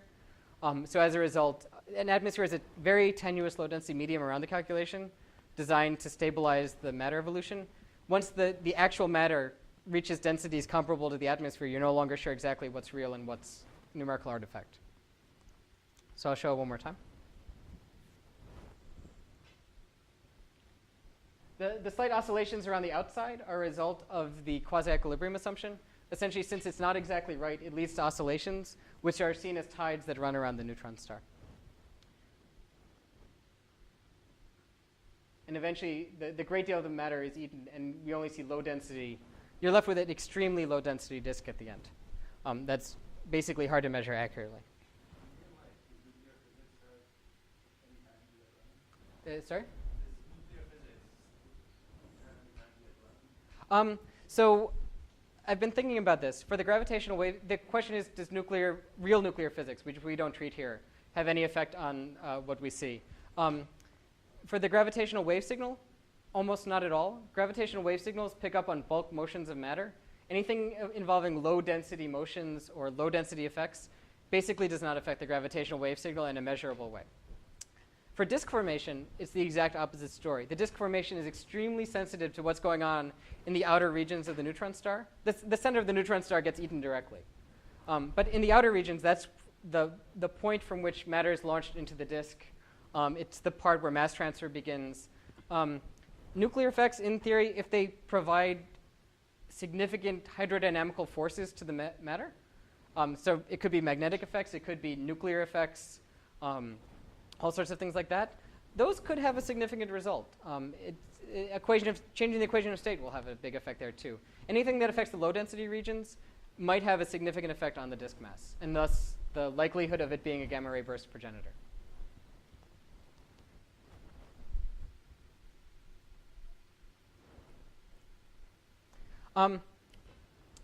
So as a result, an atmosphere is a very tenuous low-density medium around the calculation designed to stabilize the matter evolution. Once the actual matter reaches densities comparable to the atmosphere, you're no longer sure exactly what's real and what's numerical artifact. So I'll show it one more time. The slight oscillations around the outside are a result of the quasi-equilibrium assumption. Essentially, since it's not exactly right, it leads to oscillations, which are seen as tides that run around the neutron star. And eventually, the great deal of the matter is eaten, and we only see low density. You're left with an extremely low density disk at the end. That's basically hard to measure accurately. Is Sorry? So I've been thinking about this. For the gravitational wave, the question is, does real nuclear physics, which we don't treat here, have any effect on what we see? For the gravitational wave signal, almost not at all. Gravitational wave signals pick up on bulk motions of matter. Anything involving low density motions or low density effects basically does not affect the gravitational wave signal in a measurable way. For disk formation, it's the exact opposite story. The disk formation is extremely sensitive to what's going on in the outer regions of the neutron star. The center of the neutron star gets eaten directly. But in the outer regions, that's the point from which matter is launched into the disk. It's the part where mass transfer begins. Nuclear effects, in theory, if they provide significant hydrodynamical forces to the matter, so it could be magnetic effects, it could be nuclear effects, all sorts of things like that. Those could have a significant result. Changing the equation of state will have a big effect there too. Anything that affects the low density regions might have a significant effect on the disk mass, and thus the likelihood of it being a gamma ray burst progenitor.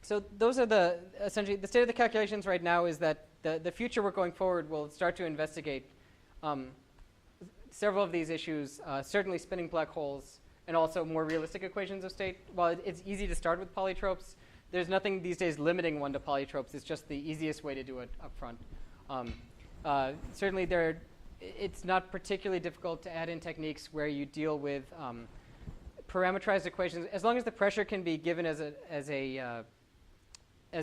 So those are essentially the state of the calculations right now is that the future work going forward will start to investigate several of these issues, certainly spinning black holes and also more realistic equations of state. While it's easy to start with polytropes, there's nothing these days limiting one to polytropes. It's just the easiest way to do it up front. Certainly it's not particularly difficult to add in techniques where you deal with parameterized equations, as long as the pressure can be given as a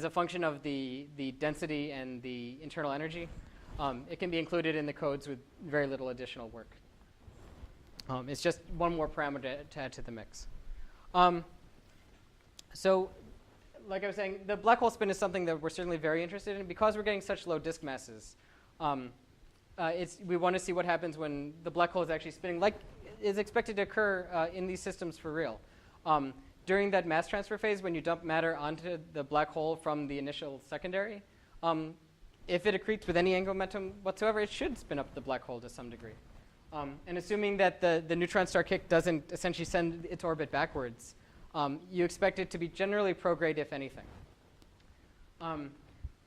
function of the density and the internal energy. It can be included in the codes with very little additional work. It's just one more parameter to add to the mix. So, like I was saying, the black hole spin is something that we're certainly very interested in. Because we're getting such low disk masses, we want to see what happens when the black hole is actually spinning, like is expected to occur in these systems for real. During that mass transfer phase, when you dump matter onto the black hole from the initial secondary, if it accretes with any angular momentum whatsoever, it should spin up the black hole to some degree. And assuming that the neutron star kick doesn't essentially send its orbit backwards, you expect it to be generally prograde, if anything.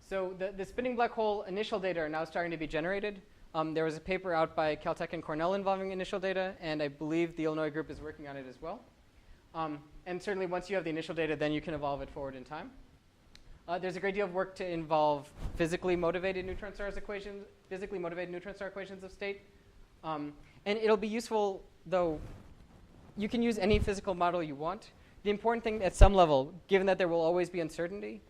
So the spinning black hole initial data are now starting to be generated. There was a paper out by Caltech and Cornell involving initial data, and I believe the Illinois group is working on it as well. And certainly once you have the initial data, then you can evolve it forward in time. There's a great deal of work to involve physically motivated neutron star equations of state. And it'll be useful, though you can use any physical model you want. The important thing at some level, given that there will always be uncertainty,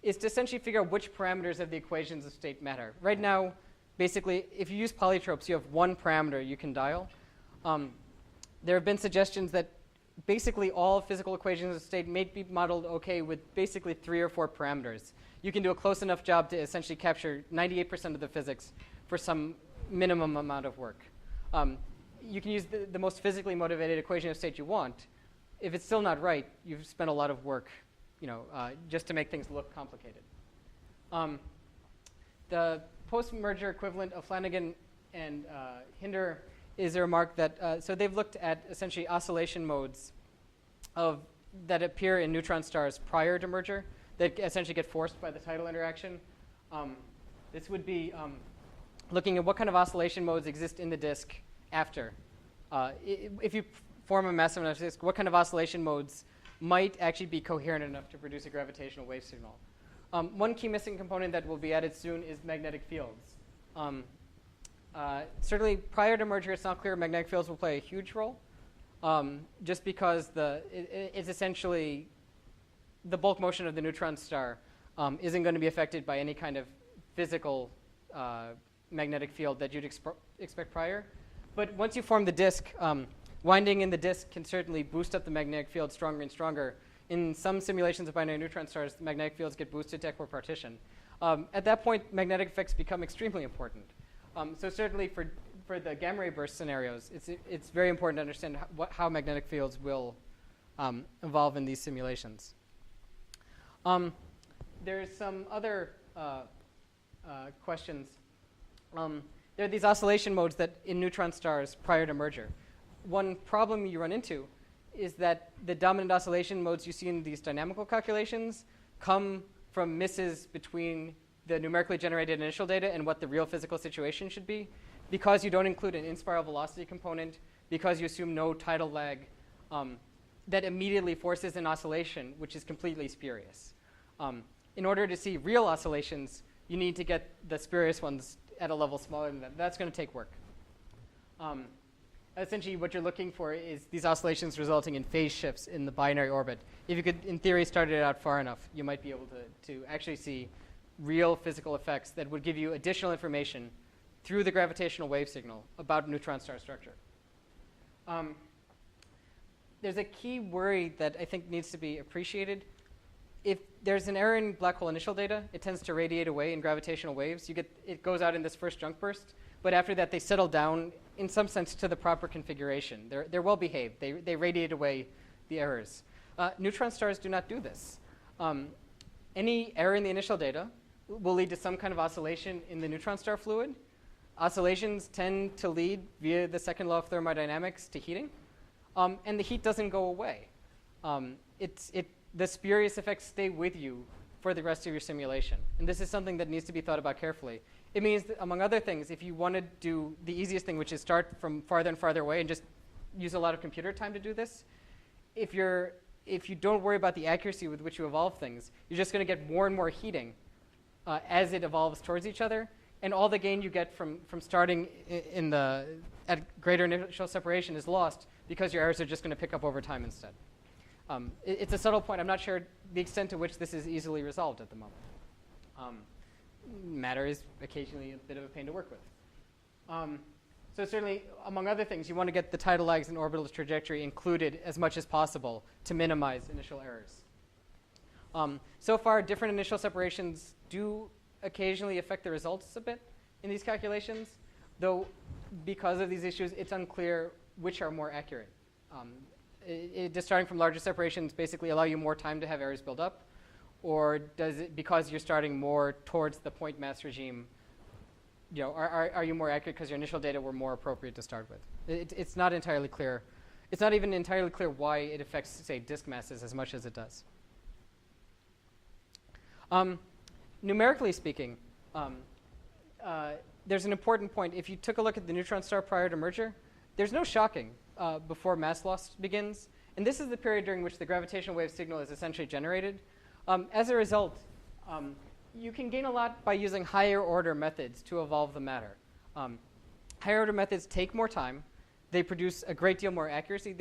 is to essentially figure out which parameters of the equations of state matter. Right now, basically, if you use polytropes, you have one parameter you can dial. There have been suggestions that basically all physical equations of state may be modeled okay with basically 3 or 4 parameters. You can do a close enough job to essentially capture 98% of the physics for some minimum amount of work. You can use the most physically motivated equation of state you want. If it's still not right, you've spent a lot of work, just to make things look complicated. The post-merger equivalent of Flanagan and Hinder is a remark that, so they've looked at essentially oscillation modes that appear in neutron stars prior to merger that essentially get forced by the tidal interaction. This would be looking at what kind of oscillation modes exist in the disk after. If you form a massive enough disk, what kind of oscillation modes might actually be coherent enough to produce a gravitational wave signal? One key missing component that will be added soon is magnetic fields. Certainly, prior to merger, it's not clear magnetic fields will play a huge role, just because it's essentially the bulk motion of the neutron star isn't going to be affected by any kind of physical magnetic field that you'd expect prior. But once you form the disk, winding in the disk can certainly boost up the magnetic field stronger and stronger. In some simulations of binary neutron stars, the magnetic fields get boosted to equipartition. At that point, magnetic effects become extremely important. So certainly for the gamma ray burst scenarios, it's very important to understand how magnetic fields will evolve in these simulations. There's some other questions. There are these oscillation modes that in neutron stars prior to merger. One problem you run into is that the dominant oscillation modes you see in these dynamical calculations come from misses between the numerically generated initial data and what the real physical situation should be, because you don't include an in-spiral velocity component, because you assume no tidal lag, that immediately forces an oscillation, which is completely spurious. In order to see real oscillations, you need to get the spurious ones at a level smaller than that. That's going to take work. Essentially, what you're looking for is these oscillations resulting in phase shifts in the binary orbit. If you could, in theory, start it out far enough, you might be able to actually see real physical effects that would give you additional information through the gravitational wave signal about neutron star structure. There's a key worry that I think needs to be appreciated. If there's an error in black hole initial data, it tends to radiate away in gravitational waves. It goes out in this first junk burst, but after that they settle down in some sense to the proper configuration. They're well behaved. They radiate away the errors. Neutron stars do not do this. Any error in the initial data will lead to some kind of oscillation in the neutron star fluid. Oscillations tend to lead via the second law of thermodynamics to heating, and the heat doesn't go away. The spurious effects stay with you for the rest of your simulation. And this is something that needs to be thought about carefully. It means that, among other things, if you want to do the easiest thing, which is start from farther and farther away and just use a lot of computer time to do this, if you don't worry about the accuracy with which you evolve things, you're just going to get more and more heating as it evolves towards each other. And all the gain you get from starting at greater initial separation is lost because your errors are just going to pick up over time instead. It's a subtle point. I'm not sure the extent to which this is easily resolved at the moment. Matter is occasionally a bit of a pain to work with. So certainly, among other things, you want to get the tidal lags and orbital trajectory included as much as possible to minimize initial errors. So far, different initial separations do occasionally affect the results a bit in these calculations, though because of these issues, it's unclear which are more accurate. Just starting from larger separations basically allow you more time to have errors build up, or does it, because you're starting more towards the point mass regime, are you more accurate because your initial data were more appropriate to start with? It's not entirely clear. It's not even entirely clear why it affects, say, disk masses as much as it does. Numerically speaking, there's an important point. If you took a look at the neutron star prior to merger, there's no shocking before mass loss begins. And this is the period during which the gravitational wave signal is essentially generated. As a result, you can gain a lot by using higher order methods to evolve the matter. Higher order methods take more time. They produce a great deal more accuracy.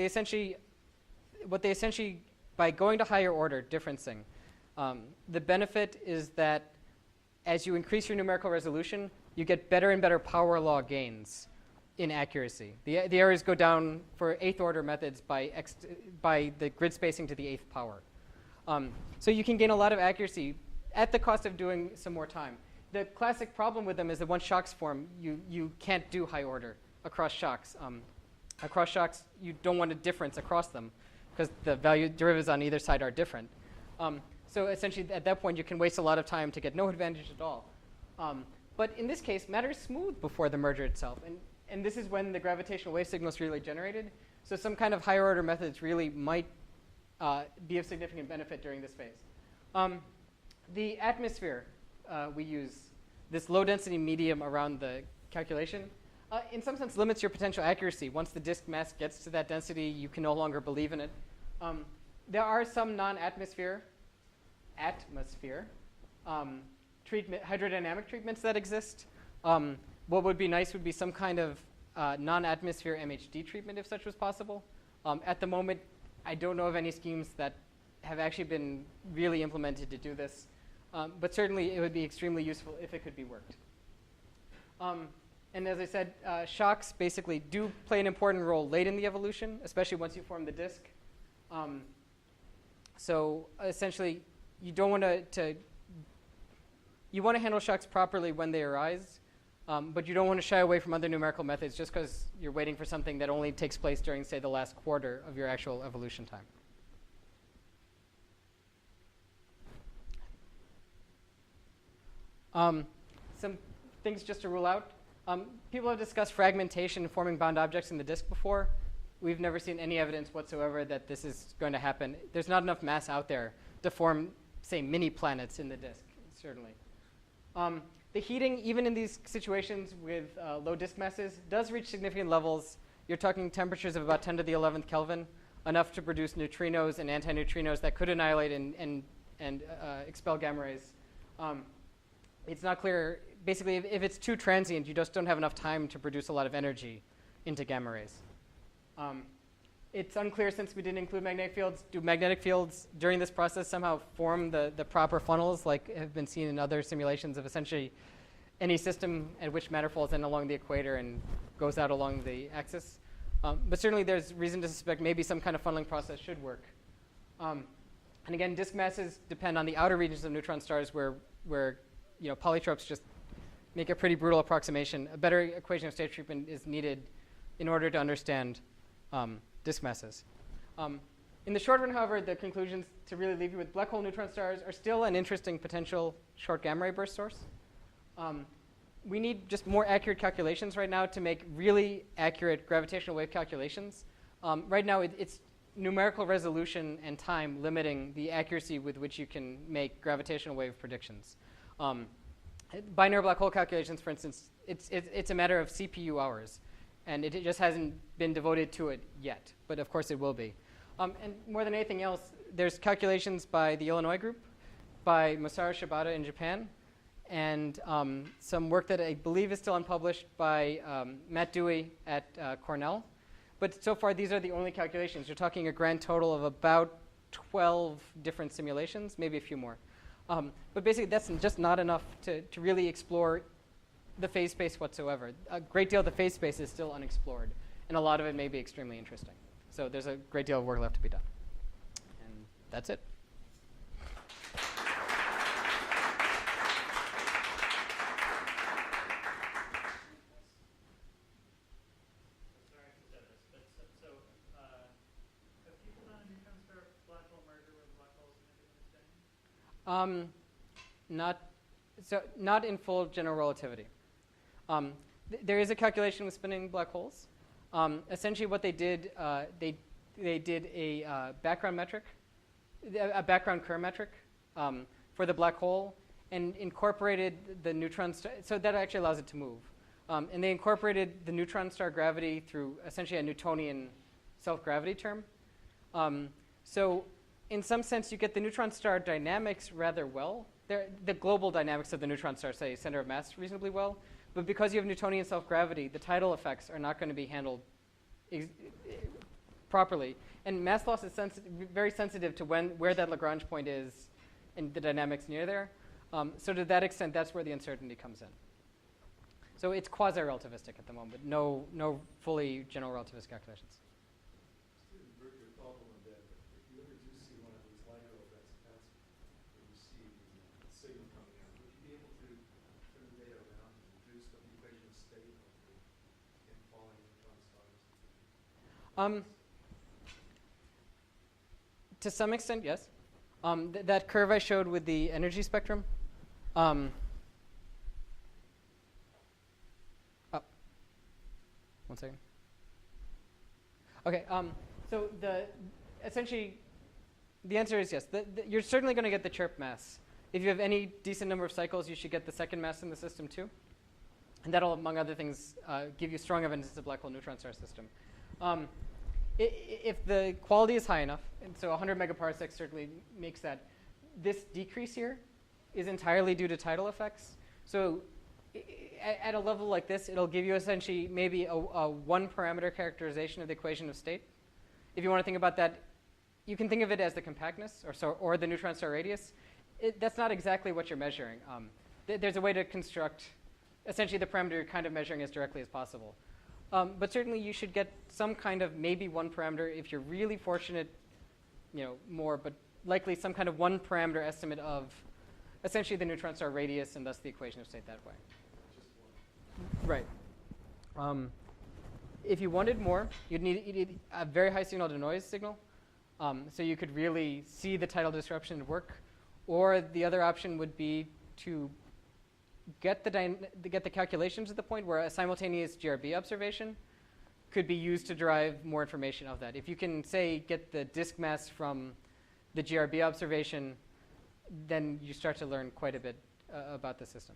By going to higher order differencing, the benefit is that as you increase your numerical resolution, you get better and better power law gains in accuracy. The errors go down for 8th order methods by the grid spacing to the 8th power. So you can gain a lot of accuracy at the cost of doing some more time. The classic problem with them is that once shocks form, you can't do high order across shocks. Across shocks, you don't want a difference across them because the value derivatives on either side are different. So essentially, at that point, you can waste a lot of time to get no advantage at all. But in this case, matter is smooth before the merger itself. And this is when the gravitational wave signal is really generated. So some kind of higher order methods really might be of significant benefit during this phase. The atmosphere we use, this low density medium around the calculation, in some sense limits your potential accuracy. Once the disk mass gets to that density, you can no longer believe in it. There are some non-atmosphere hydrodynamic treatments that exist. What would be nice would be some kind of non-atmosphere MHD treatment if such was possible. At the moment, I don't know of any schemes that have actually been really implemented to do this. But certainly it would be extremely useful if it could be worked. And as I said, shocks basically do play an important role late in the evolution, especially once you form the disk. So essentially, you don't want you want to handle shocks properly when they arise, but you don't want to shy away from other numerical methods just because you're waiting for something that only takes place during, say, the last quarter of your actual evolution time. Some things just to rule out. People have discussed fragmentation and forming bound objects in the disk before. we've never seen any evidence whatsoever that this is going to happen. There's not enough mass out there to form, say, mini planets in the disk, certainly. The heating, even in these situations with low disk masses, does reach significant levels. You're talking temperatures of about 10 to the 11th Kelvin, enough to produce neutrinos and antineutrinos that could annihilate and expel gamma rays. It's not clear. Basically, if it's too transient, you just don't have enough time to produce a lot of energy into gamma rays. It's unclear, since we didn't include magnetic fields, do magnetic fields during this process somehow form the proper funnels like have been seen in other simulations of essentially any system at which matter falls in along the equator and goes out along the axis? But certainly there's reason to suspect maybe some kind of funneling process should work. And again, disk masses depend on the outer regions of neutron stars where polytropes just make a pretty brutal approximation. A better equation of state treatment is needed in order to understand disk masses. In the short run, however, the conclusions to really leave you with black hole neutron stars are still an interesting potential short gamma ray burst source. We need just more accurate calculations right now to make really accurate gravitational wave calculations. Right now, it's numerical resolution and time limiting the accuracy with which you can make gravitational wave predictions. Binary black hole calculations, for instance, it's a matter of CPU hours. And it just hasn't been devoted to it yet. But of course, it will be. And more than anything else, there's calculations by the Illinois group, by Masaru Shibata in Japan, and some work that I believe is still unpublished by Matt Dewey at Cornell. But so far, these are the only calculations. You're talking a grand total of about 12 different simulations, maybe a few more. But basically, that's just not enough to really explore the phase space whatsoever. A great deal of the phase space is still unexplored, and a lot of it may be extremely interesting. So there's a great deal of work left to be done. And that's it. Not in full general relativity. There is a calculation with spinning black holes. Essentially, what they did, they did a background metric, a background Kerr metric for the black hole, and incorporated the neutron star. So that actually allows it to move. And they incorporated the neutron star gravity through essentially a Newtonian self-gravity term. So in some sense, you get the neutron star dynamics rather well. The global dynamics of the neutron star, say, center of mass reasonably well. But because you have Newtonian self-gravity, the tidal effects are not going to be handled properly. And mass loss is very sensitive to where that Lagrange point is and the dynamics near there. So to that extent, that's where the uncertainty comes in. So it's quasi-relativistic at the moment. No fully general relativist calculations. To some extent, yes. That curve I showed with the energy spectrum. Oh, 1 second. Okay. So essentially, the answer is yes. You're certainly going to get the chirp mass. If you have any decent number of cycles, you should get the second mass in the system too. And that'll, among other things, give you strong evidence it's a black hole neutron star system. If the quality is high enough, and so 100 megaparsecs certainly makes that, this decrease here is entirely due to tidal effects. So at a level like this, it'll give you essentially maybe a one-parameter characterization of the equation of state. If you want to think about that, you can think of it as the compactness or the neutron star radius. That's not exactly what you're measuring. There's a way to construct essentially the parameter you're kind of measuring as directly as possible. But certainly you should get some kind of maybe one parameter. If you're really fortunate, more, but likely some kind of one parameter estimate of essentially the neutron star radius and thus the equation of state that way. Just one. Right. If you wanted more, you'd need a very high signal to noise signal. So you could really see the tidal disruption work. Or the other option would be to get the calculations at the point where a simultaneous GRB observation could be used to derive more information of that. If you can, say, get the disk mass from the GRB observation, then you start to learn quite a bit about the system.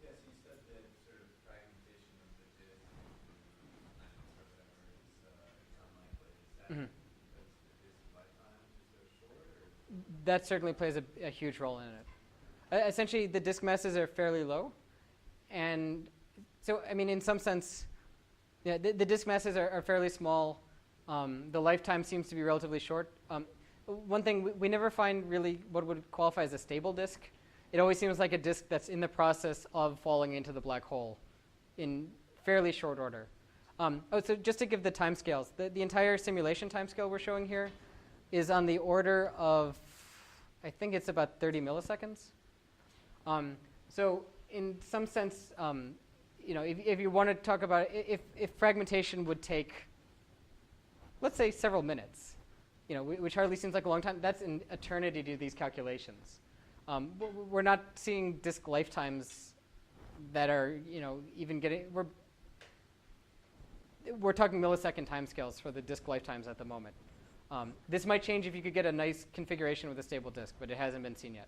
Yes, you said that sort of fragmentation of the disk or whatever is unlikely. Is that because the disk lifetime is so short? Or? That certainly plays a huge role in it. Essentially, the disk masses are fairly low. And so, I mean, in some sense, yeah, the disk masses are fairly small. The lifetime seems to be relatively short. One thing, we never find really what would qualify as a stable disk. It always seems like a disk that's in the process of falling into the black hole in fairly short order. So just to give the timescales, the entire simulation timescale we're showing here is on the order of, I think it's about 30 milliseconds. So in some sense, you know, if you want to talk about if fragmentation would take, let's say, several minutes, you know, which hardly seems like a long time, that's an eternity to do these calculations. We're not seeing disk lifetimes that are, you know, even getting, we're talking millisecond timescales for the disk lifetimes at the moment. This might change if you could get a nice configuration with a stable disk, but it hasn't been seen yet.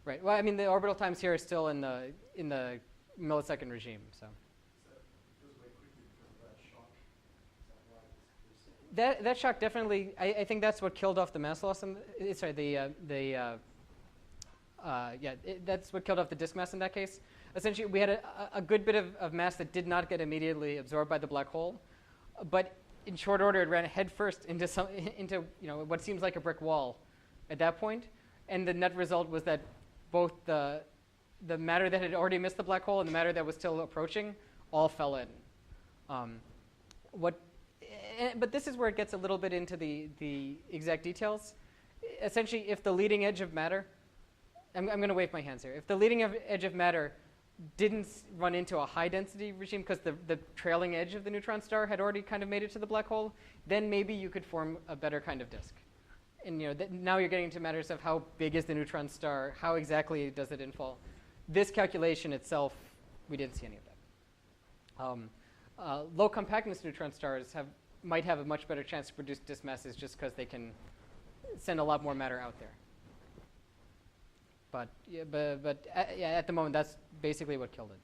Right. Well, I mean, the orbital times here are still in the millisecond regime. So. It goes way quickly because of that shock. Is that why That shock definitely. I think that's what killed off the mass loss. That's what killed off the disk mass in that case. Essentially, we had a good bit of mass that did not get immediately absorbed by the black hole, but in short order, it ran headfirst into you know, what seems like a brick wall at that point, and the net result was that both the matter that had already missed the black hole and the matter that was still approaching all fell in. But this is where it gets a little bit into the exact details. Essentially, if the leading edge of matter, I'm going to wave my hands here. If the leading edge of matter didn't run into a high density regime because the trailing edge of the neutron star had already kind of made it to the black hole, then maybe you could form a better kind of disk. And you know, now you're getting into matters of how big is the neutron star, how exactly does it infall. This calculation itself, we didn't see any of that. Low compactness neutron stars might have a much better chance to produce disk masses just because they can send a lot more matter out there. But at the moment, that's basically what killed it.